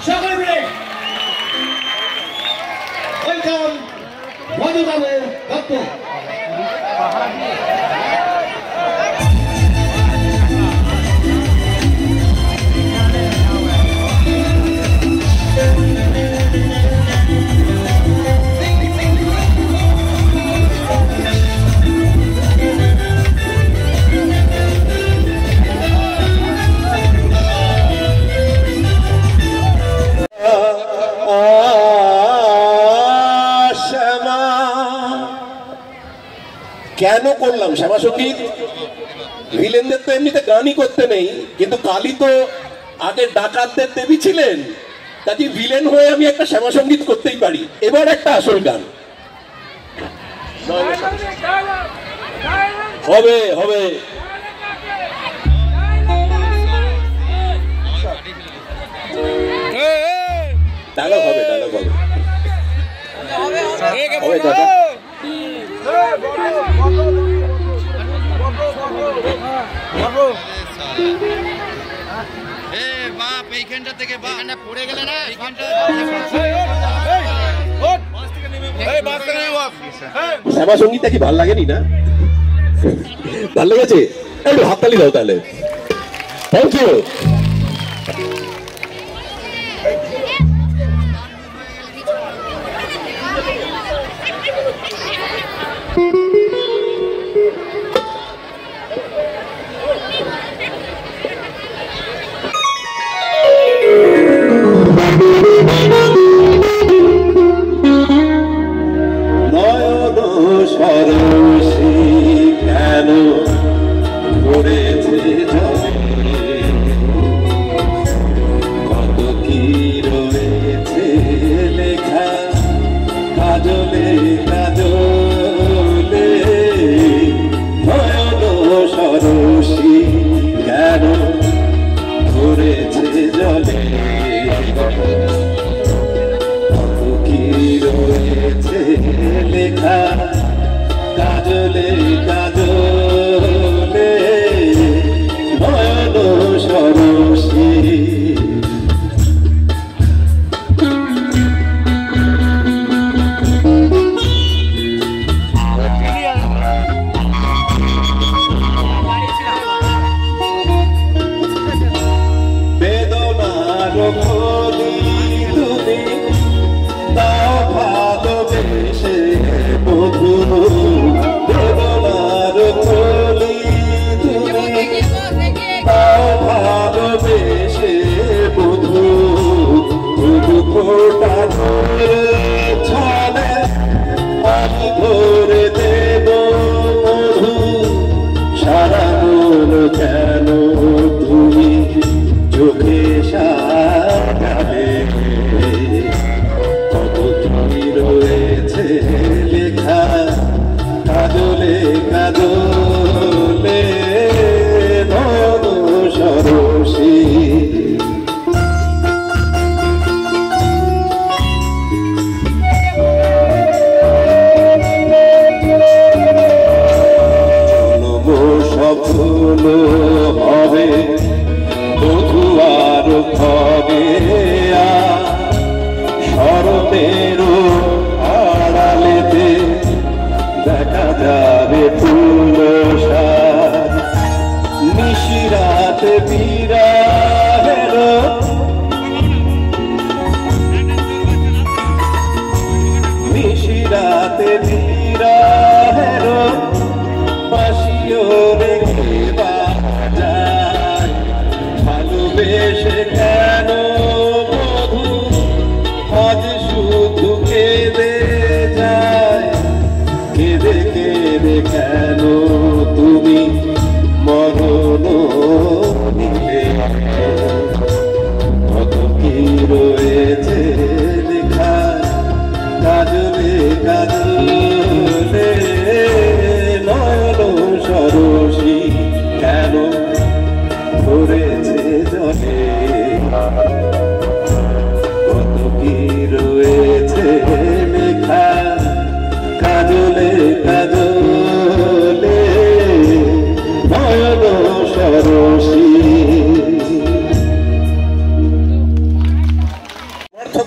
সকলে মিলে ওয়েলকাম মধুবাবু দত্ত। কেন করলাম শ্যামা সঙ্গীত? ভিলেনদের তো এমনিতে গানই করতে নেই, কিন্তু কালী তো আগে ডাকাতদের দেবী ছিলেন, কাজে ভিলেন হয়ে আমি একটা শ্যামা সঙ্গীত করতেই পারি। এবার একটা আসল গান হবে হবে ডায়লগ হবে, ডায়লগ হবে হবে দাদা। শ্যামা সঙ্গীতটা কি ভাল লাগেনি না? ভাল লেগেছে? একটু হাততালি দাও তাহলে। Thank you.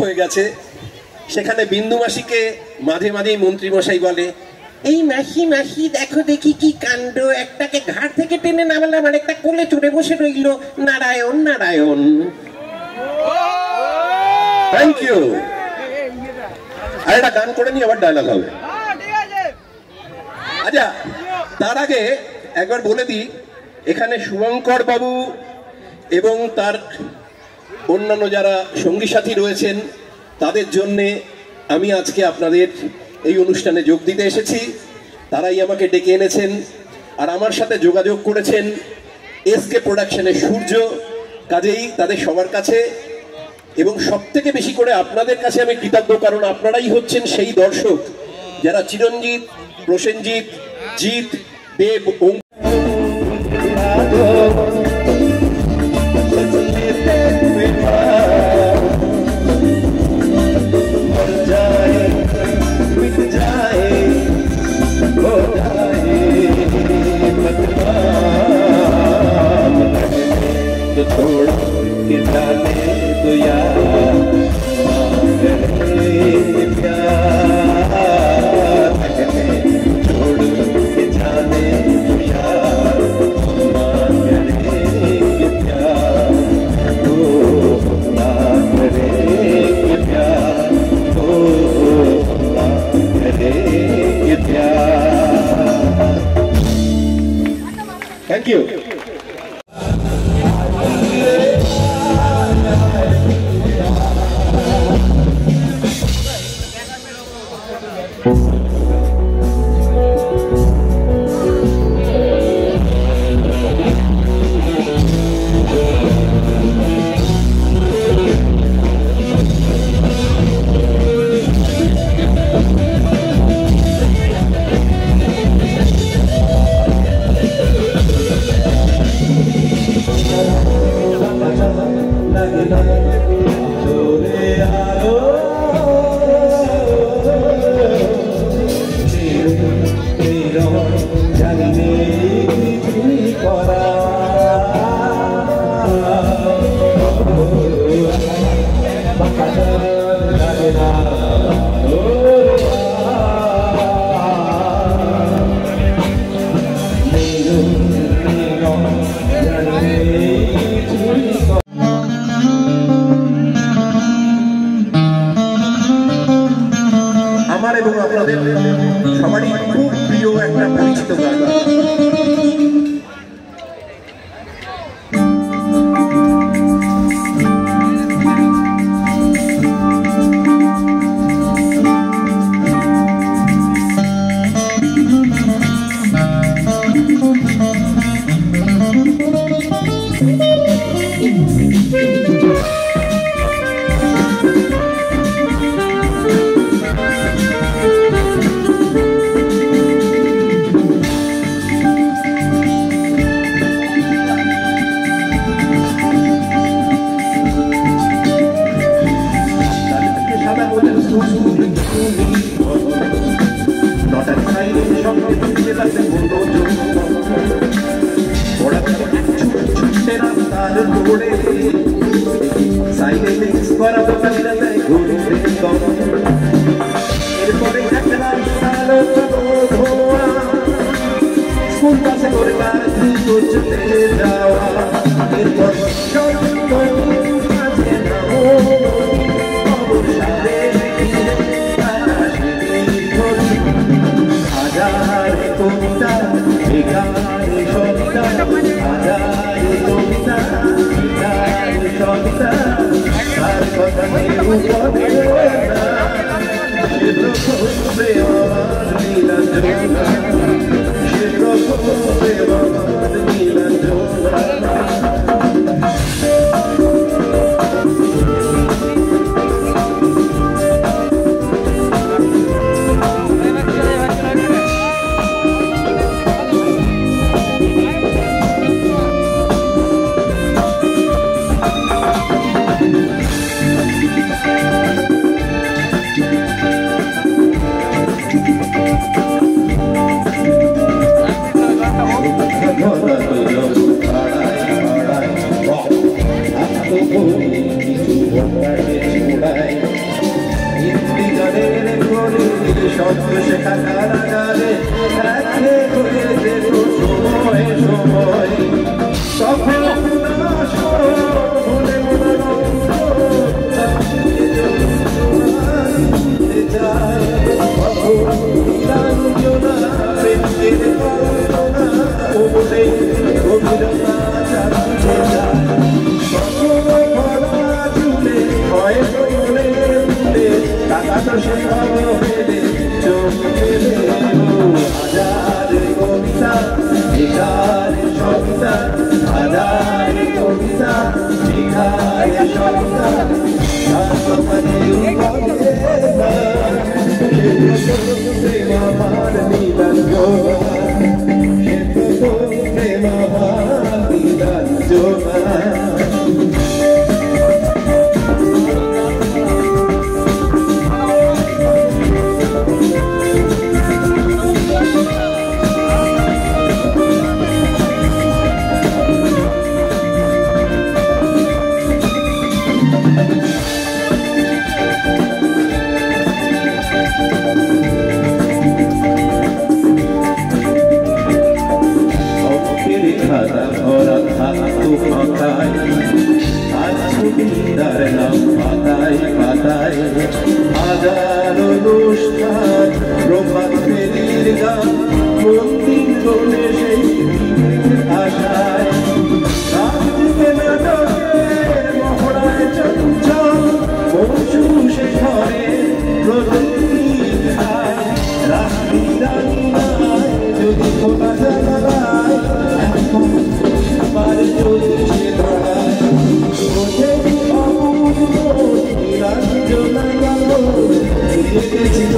হয়ে গেছে, সেখানে বিন্দু মাসিকে মাঝে মাঝেই মন্ত্রী মশাই বলে, এই মাসি মাসি দেখো দেখি কি কাণ্ড, একটাকে ঘাট থেকে টেনে নামালাম আর একটা কোলে চড়ে বসে রইল, নারায়ণ নারায়ণ। Thank you. আর একটা গান করে নিয়ে আবার ডায়লগ হবে। আচ্ছা, তার আগে একবার বলে দিই, এখানে শুভঙ্কর বাবু এবং তার অন্যান্য যারা সঙ্গী সাথী রয়েছেন তাদের জন্যে আমি আজকে আপনাদের এই অনুষ্ঠানে যোগ দিতে এসেছি। তারাই আমাকে ডেকে এনেছেন আর আমার সাথে যোগাযোগ করেছেন এসকে প্রোডাকশনের সূর্য। কাজেই তাদের সবার কাছে এবং সব থেকে বেশি করে আপনাদের কাছে আমি কৃতজ্ঞ, কারণ আপনারাই হচ্ছেন সেই দর্শক যারা চিরঞ্জিত, প্রসেনজিৎ, জিৎ, দেব, थोड़ा के जाने तो यार प्यार छोड़ के जाने तो यार करेंगे प्यार, ओ ना करेंगे प्यार, ओ ना करेंगे प्यार। Thank you. আমার এবং আপনাদের সবারই খুব প্রিয় একটা পরিচিত গান। শব্দ শেখা কারাগারে একে হয়ে যেত সময় সময় সফল মনে মনে যায় Thank you.